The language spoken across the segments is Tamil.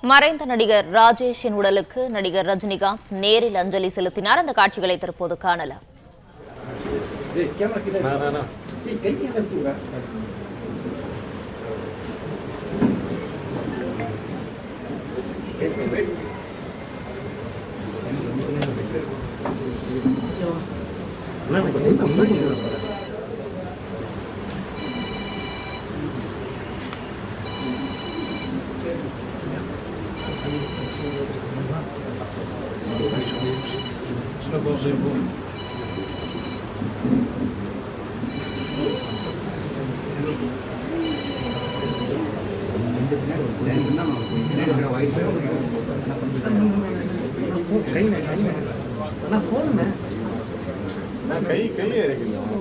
மறைந்த நடிகர் ராஜேஷின் உடலுக்கு நடிகர் ரஜினிகாந்த் நேரில் அஞ்சலி செலுத்தினார். அந்த காட்சிகளை தற்போது காணலாம்.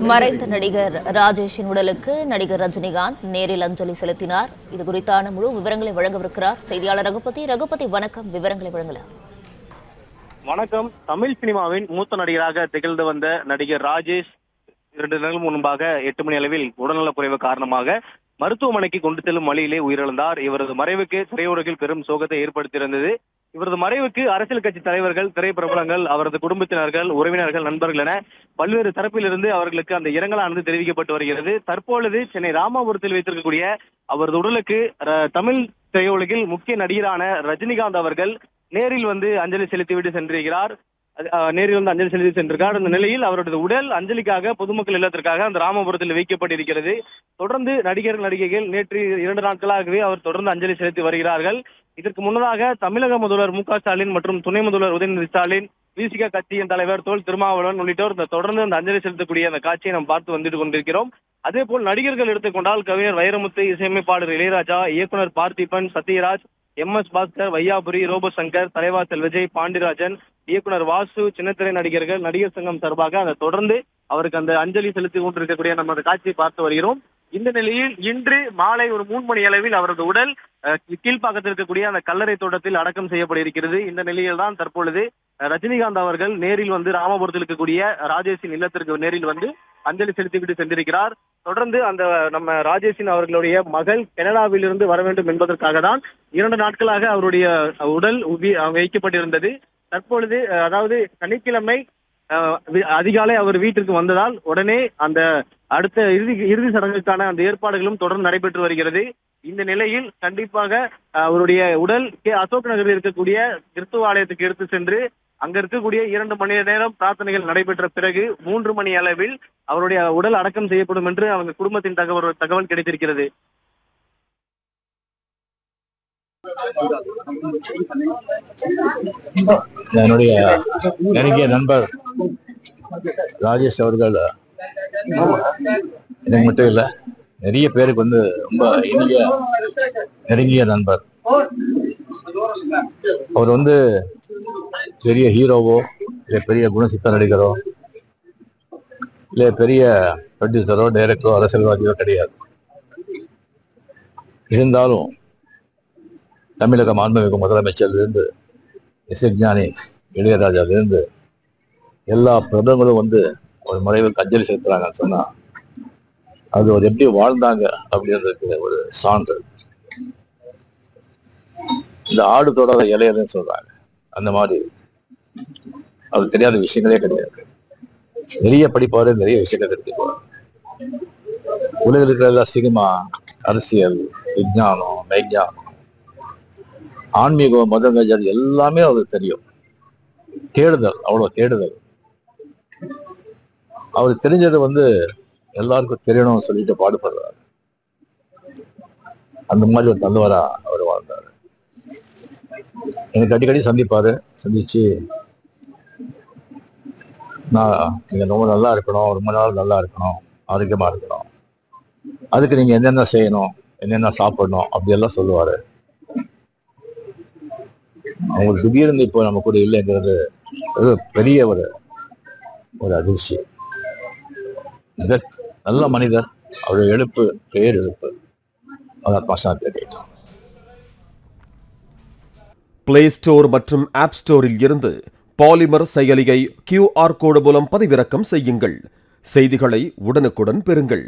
மறைந்த நடிகர் ராஜேஷின் உடலுக்கு நடிகர் ரஜினிகாந்த் நேரில் அஞ்சலி செலுத்தினார். இது குறித்தான முழு விவரங்களை வழங்கவிருக்கிறார் செய்தியாளர் ரகுபதி. ரகுபதி, வணக்கம். விவரங்களை வழங்கலாம். வணக்கம். தமிழ் சினிமாவின் மூத்த நடிகராக திகழ்ந்து வந்த நடிகர் ராஜேஷ் 2 நாள் முன்பாக 8 மணி அளவில் உடல்நலக்குறைவு காரணமாக மருத்துவமனைக்கு கொண்டு செல்லும் வழியிலே உயிரிழந்தார். இவரது மறைவுக்கு திரையுலகில் பெரும் சோகத்தை ஏற்படுத்தியிருந்தது. இவரது மறைவுக்கு அரசியல் கட்சி தலைவர்கள், திரைப்பிரபலங்கள், அவரது குடும்பத்தினர்கள், உறவினர்கள், நண்பர்கள் என பல்வேறு தரப்பிலிருந்து அவர்களுக்கு அந்த இரங்கலானது தெரிவிக்கப்பட்டு வருகிறது. தற்பொழுது சென்னை ராமாபுரத்தில் வைத்திருக்கக்கூடிய அவரது உடலுக்கு தமிழ் திரையுலகில் முக்கிய நடிகரான ரஜினிகாந்த் அவர்கள் நேரில் வந்து அஞ்சலி செலுத்திவிட்டு சென்றிருக்கிறார். இந்த நிலையில் அவரது உடல் அஞ்சலிக்காக பொதுமக்கள் இல்லத்திற்காக அந்த ராமபுரத்தில் வைக்கப்பட்டிருக்கிறது. தொடர்ந்து நடிகைகள் நேற்று 2 நாட்களாகவே அவர் தொடர்ந்து அஞ்சலி செலுத்தி வருகிறார்கள். இதற்கு முன்னதாக தமிழக முதல்வர் மு.க.ஸ்டாலின் மற்றும் துணை முதல்வர் உதயநிதி ஸ்டாலின், விசிக கட்சியின் தலைவர் தொல் திருமாவளவன் உள்ளிட்டோர் தொடர்ந்து அந்த அஞ்சலி செலுத்தக்கூடிய அந்த காட்சியை நாம் பார்த்து வந்துட்டு கொண்டிருக்கிறோம். அதே போல் நடிகர்கள் எடுத்துக்கொண்டால் கவிஞர் வைரமுத்து, இசையமைப்பாளர் இளையராஜா, இயக்குனர் பார்த்திபன், சத்யராஜ், MS பாஸ்கர், வையாபுரி, ரோபோ சங்கர், தலைவாசல் விஜய், பாண்டிராஜன், இயக்குனர் வாசு, சின்னத்திரை நடிகர்கள், நடிகர் சங்கம் சார்பாக அதை தொடர்ந்து அவருக்கு அந்த அஞ்சலி செலுத்தி கொண்டிருக்கக்கூடிய நம்ம அந்த காட்சியை பார்த்து வருகிறோம். இந்த நிலையில் இன்று மாலை ஒரு 3 மணி அளவில் அவரது உடல் கீழ்ப்பாக்கத்தில் இருக்கக்கூடிய அந்த கல்லறை தோட்டத்தில் அடக்கம் செய்யப்பட இருக்கிறது. இந்த நிலையில் தான் தற்பொழுது ரஜினிகாந்த் அவர்கள் நேரில் வந்து ராமபுரத்தில் இருக்கக்கூடிய ராஜேஷின் இல்லத்திற்கு நேரில் வந்து அஞ்சலி செலுத்திவிட்டு சென்றிருக்கிறார். தொடர்ந்து அந்த நம்ம ராஜேஷின் அவர்களுடைய மகள் கனடாவிலிருந்து வர வேண்டும் என்பதற்காக தான் 2 நாட்களாக அவருடைய உடல் வைக்கப்பட்டிருந்தது. தற்பொழுது அதாவது சனிக்கிழமை அதிகாலை அவர் வீட்டிற்கு வந்ததால் உடனே அந்த அடுத்த இறுதி சடங்குக்கான அந்த ஏற்பாடுகளும் தொடர்ந்து நடைபெற்று வருகிறது. இந்த நிலையில் கண்டிப்பாக அவருடைய உடல் அசோக் நகரில் இருக்கக்கூடிய கிறிஸ்துவ ஆலயத்துக்கு எடுத்து சென்று அங்க இருக்கக்கூடிய 2 மணி நேரம் பிரார்த்தனைகள் நடைபெற்ற பிறகு 3 மணி அளவில் அவருடைய உடல் அடக்கம் செய்யப்படும் என்று அவங்க குடும்பத்தின் தகவல் கிடைத்திருக்கிறது. என்னுடைய நெருங்கிய நண்பர் ராஜேஷ் அவர்கள் எனக்கு மட்டும் இல்ல, நிறைய பேருக்கு வந்து ரொம்ப நெருங்கிய நண்பர். அவர் வந்து பெரிய ஹீரோவோ இல்லை பெரிய குணசித்த நடிகரோ இல்லை பெரிய ப்ரொடியூசரோ டைரக்டரோ அரசியல்வாதியோ கிடையாது. இருந்தாலும் தமிழக மாண்புமிகு முதலமைச்சர்லேருந்து இசைஞானி இளையராஜாவிலிருந்து எல்லா பிரபலங்களும் வந்து ஒரு மறைவுக்கு அஞ்சலி செலுத்துறாங்கன்னு சொன்னா அது ஒரு எப்படி வாழ்ந்தாங்க அப்படின்றதுக்கு ஒரு சான்று. இந்த ஆடு தொடாத இளையர்னு சொல்றாங்க, அந்த மாதிரி அவருக்கு தெரியாத விஷயங்களே கிடையாது. நிறைய படிப்பாரு, நிறைய விஷயங்கள் தெரிஞ்சுக்குவார். உலகில் இருக்கிற எல்லா சினிமா, அரசியல், விஞ்ஞானம், மெய்ஞானம், ஆன்மீகம், மதங்கள், அது எல்லாமே அவருக்கு தெரியும். தேடுதல், அவ்வளவு தேடுதல். அவருக்கு தெரிஞ்சது வந்து எல்லாருக்கும் தெரியணும்னு சொல்லிட்டு பாடுபடுறாரு. அந்த மாதிரி ஒரு நல்லவரா அவர் வாழ்ந்தாரு. எனக்கு அடிக்கடி சந்திப்பாரு. சந்திச்சு நீங்க ரொம்ப நல்லா இருக்கணும், ரொம்ப நாள் நல்லா இருக்கணும், ஆரோக்கியமா இருக்கணும், அதுக்கு நீங்க என்னென்ன செய்யணும், என்னென்ன சாப்பிடணும் அப்படியெல்லாம் சொல்லுவாரு. அவங்களுக்கு திடீர்னு இப்போ நம்ம கூட இல்லைங்கிறது ஒரு பெரிய ஒரு அதிர்ச்சி. நல்ல மனிதர். அவருடைய எழுப்பு பேரெழுப்பு. பிளே ஸ்டோர் மற்றும் ஆப் ஸ்டோரில் இருந்து பாலிமர் செயலியை QR கோடு மூலம் பதிவிறக்கம் செய்யுங்கள். செய்திகளை உடனுக்குடன் பெறுங்கள்.